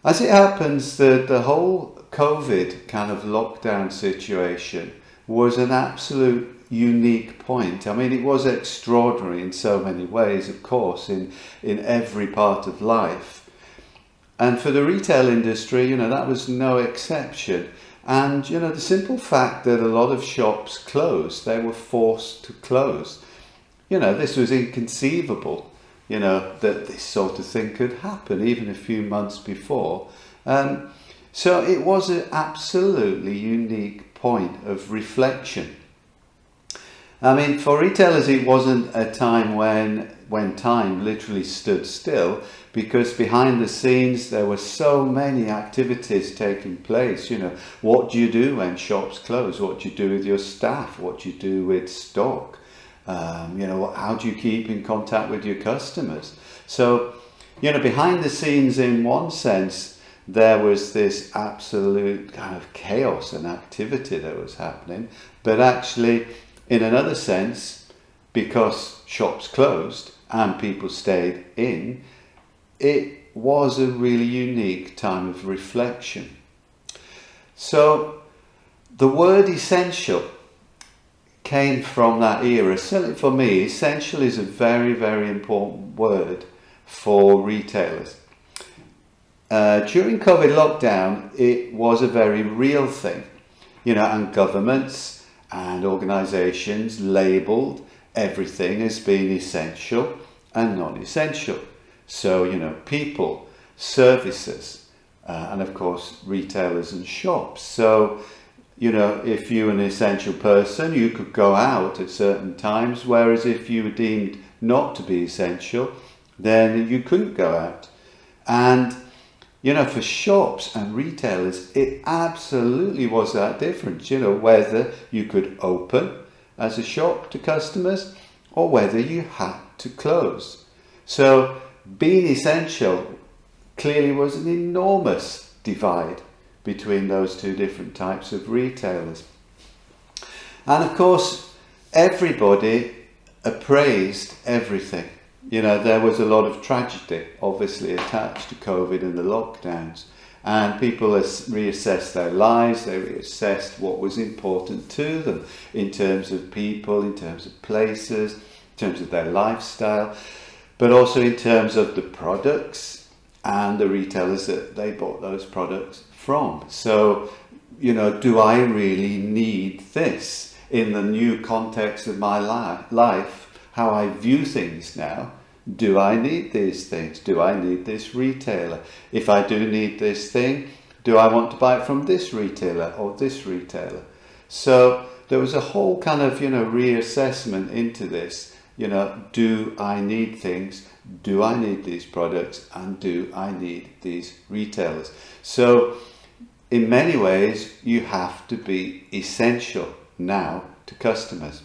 As it happens, the whole COVID kind of lockdown situation was an absolute unique point. I mean, it was extraordinary in so many ways, of course, in every part of life. And for the retail industry, that was no exception. And, the simple fact that a lot of shops closed, they were forced to close. This was inconceivable, that this sort of thing could happen even a few months before. So it was an absolutely unique point of reflection. I mean, for retailers, it wasn't a time when time literally stood still, because behind the scenes there were so many activities taking place. What do you do when shops close? What do you do with your staff? What do you do with stock? How do you keep in contact with your customers? So, behind the scenes, in one sense, there was this absolute kind of chaos and activity that was happening, but actually, in another sense, because shops closed and people stayed in, it was a really unique time of reflection. So the word essential came from that era. Certainly for me, essential is a very, very important word for retailers. During COVID lockdown, it was a very real thing, and governments and organisations labelled everything as being essential and non-essential. So, people, services, and of course retailers and shops. So, if you're an essential person, you could go out at certain times, whereas if you were deemed not to be essential, then you couldn't go out. And, for shops and retailers, it absolutely was that difference, whether you could open as a shop to customers or whether you had to close. So being essential clearly was an enormous divide between those two different types of retailers. And of course, everybody appraised everything. There was a lot of tragedy obviously attached to COVID and the lockdowns, and people reassessed their lives, they reassessed what was important to them in terms of people, in terms of places, in terms of their lifestyle, but also in terms of the products and the retailers that they bought those products from. So, do I really need this in the new context of my life, how I view things now? Do I need these things? Do I need this retailer? If I do need this thing, do I want to buy it from this retailer or this retailer? So there was a whole kind of, reassessment into this. Do I need things? Do I need these products? And do I need these retailers? So in many ways, you have to be essential now to customers.